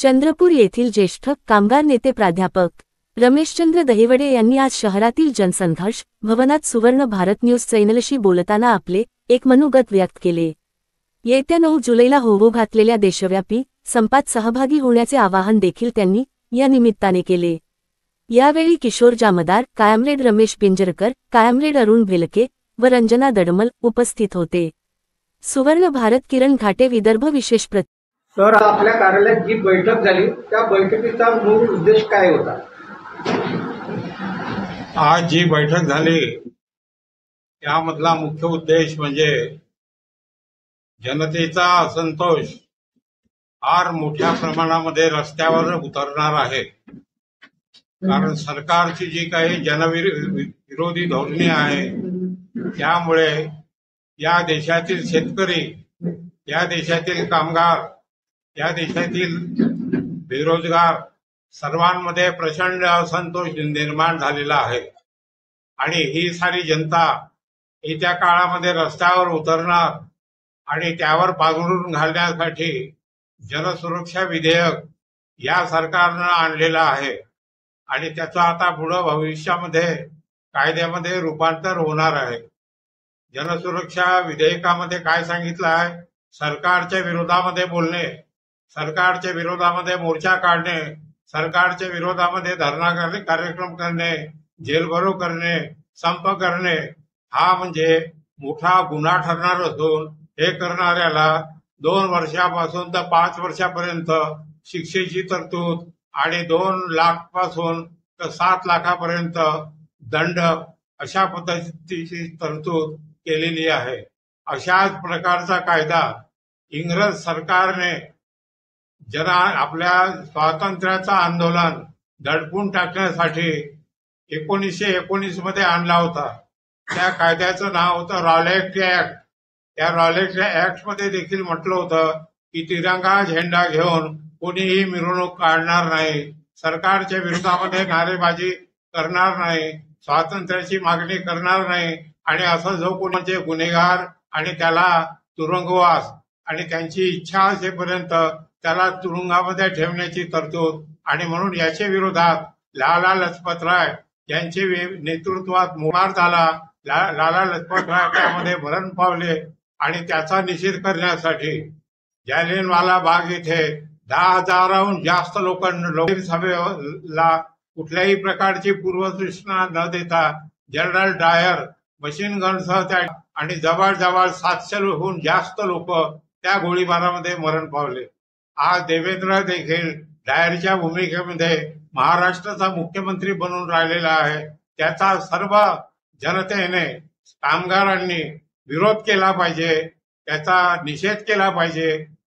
चंद्रपूर येथील ज्येष्ठ कामगार नेते प्राध्यापक रमेशचंद्र दहिवडे यांनी आज शहरातील जनसंघर्ष भवनात सुवर्ण भारत न्यूज चॅनलशी बोलताना आपले एक मनोगत व्यक्त केले। येत्या 9 जुलैला होऊ घातलेल्या देशव्यापी संपात सहभागी होण्याचे आवाहन देखील त्यांनी या निमित्ताने केले। यावेळी किशोर जामदार, कायमरेड रमेश पिंजरकर, कायमरेड अरुण भेलके व रंजना दडमल उपस्थित होते। सुवर्ण भारत किरण घाटे, विदर्भ विशेष सर, आपल्या कार्यालयात जी बैठक झाली त्या बैठकीचा मूळ उद्देश काय होता? आज जी बैठक झाली त्यामधला मुख्य उद्देश म्हणजे जनतेचा असंतोष फार मोठ्या प्रमाणामध्ये रस्त्यावर उतरणार आहे। कारण सरकारची जी काही जनविरोधी धोरणे आहे त्यामुळे या देशातील शेतकरी, या देशातील कामगार, या देशातील बेरोजगार सर्वांमध्ये प्रचंड असंतोष निर्माण झालेला आहे आणि ही सारी जनता येत्या काळामध्ये रस्त्यावर उतरणार आणि त्यावर पांघरून घालण्यासाठी जनसुरक्षा विधेयक या सरकारनं आणलेलं आहे आणि त्याचं आता पुढे भविष्यामध्ये कायद्यामध्ये रूपांतर होणार आहे। जनसुरक्षा विधेयकामध्ये काय सांगितलं आहे? सरकारच्या विरोधामध्ये बोलणे, सरकारच्या विरोधामध्ये मोर्चा काढणे, सरकारच्या विरोधामध्ये धरणा कार्यक्रम करणे, जेलभरो करणे, संप करणे हा म्हणजे मोठा गुन्हा ठरणार असून हे करणाऱ्याला 2 वर्षापासून तर 5 वर्षापर्यंत शिक्षेची तरतूद आणि 2 लाखापासून तर 7 लाखापर्यंत दंड अशा पद्धतीची तरतूद केलेली आहे। अशाच प्रकारचा कायदा इंग्रज सरकारने आपल्या स्वातंत्र्याचं आंदोलन दडपून टाकण्यासाठी 1919 मध्ये आणला होता। त्या कायद्याचं नाव होतं रॉलेट ऍक्ट। त्या रॉलेट ऍक्ट मध्ये देखील म्हटलं होतं की तिरंगा झेंडा घेऊन कोणीही मिरवणूक काढणार नाही, सरकारच्या विरोधामध्ये नारेबाजी करणार नाही, स्वातंत्र्याची मागणी करणार नाही आणि असं जो कोणी गुन्हेगार आणि त्याला तुरुंगवास आणि त्यांची इच्छा असेपर्यंत त्याला तुरुंगामध्ये ठेवण्याची तरतूद आणि म्हणून याच्या विरोधात लाला लजपतराय यांचे नेतृत्वात मोर्चा झाला। लाला लजपतराय त्यामध्ये मरण पावले आणि त्याचा निषेध करण्यासाठी जालियनवाला बाग येथे 10,000हून जास्त लोकसभेला कुठल्याही प्रकारची पूर्वसूचना न देता जनरल डायर मशीन गनसह आणि जवळजवळ 700हून जास्त लोक त्या गोळीबारामध्ये मरण पावले। आज देवेंद्र देखील डायरच्या भूमिकेमध्ये महाराष्ट्राचा मुख्यमंत्री बनून राहिलेला आहे। त्याचा सर्व जनतेने, कामगारांनी विरोध केला पाहिजे, त्याचा निषेध केला पाहिजे,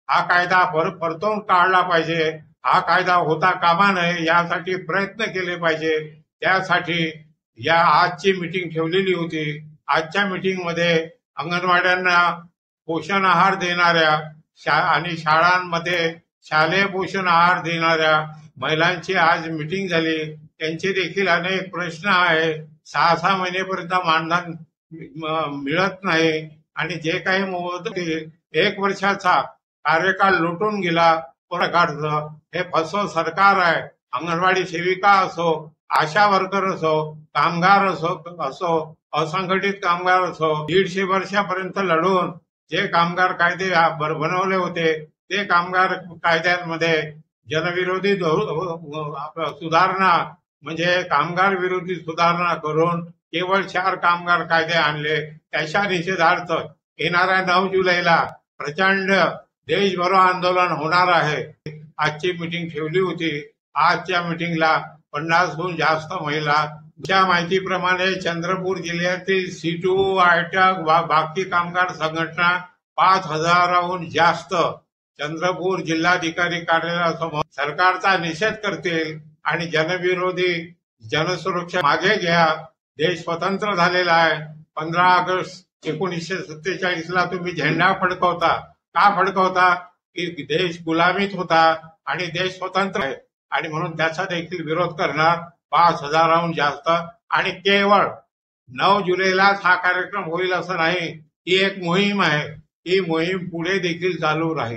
हा कायदा परतून काढला पाहिजे, हा कायदा होता कामा नये यासाठी प्रयत्न केले पाहिजे। त्यासाठी या आजची मीटिंग ठेवलेली होती। आजच्या मीटिंगमध्ये अंगणवाड्यांना पोषण आहार देणाऱ्या आणि शाळांमध्ये शालेय पोषण आहार देणाऱ्या महिलांची आज मीटिंग झाली। त्यांचे देखील अनेक प्रश्न आहे। 6 महिनेपर्यंत मानधन मिळत नाही आणि जे काही 1 वर्षाचा कार्यकाळ लुटून गेला प्रकारचं हे फसव सरकार आहे। अंगणवाडी सेविका असो, आशा वर्कर असो, कामगार असो, असंघटित कामगार असो, 150 वर्षापर्यंत लढून जे कामगार कायदे बनवले होते ते कामगार कायद्यांमध्ये जनविरोधी सुधारणा म्हणजे कामगार विरोधी सुधारणा करून केवळ 4 कामगार कायदे आणले। त्याच्या निषेधार्थ येणाऱ्या 9 जुलैला प्रचंड देशभर आंदोलन होणार आहे। आजची मीटिंग ठेवली होती। आजच्या मीटिंगला 50हून जास्त महिला, च्या माहितीप्रमाणे चंद्रपूर जिल्ह्यातील सीटू, आयटक, बाकी कामगार संघटना 5000हून जास्त चंद्रपूर जिल्हाधिकारी कार्यालयासमोर सरकारचा निषेध करतील आणि जनविरोधी जनसुरक्षा मागे घ्या। देश स्वतंत्र झालेला आहे। 15 ऑगस्ट 1947 ला तुम्ही झेंडा फडकवता, का फडकवता? की देश गुलामीत होता आणि देश स्वतंत्र आहे आणि म्हणून त्याचा देखील विरोध करणार 5000हून जास्त। आणि केवळ 9 जुलैलाच हा कार्यक्रम होईल असं नाही, ही एक मोहीम आहे। ही मोहीम पुढे देखील चालू राहील।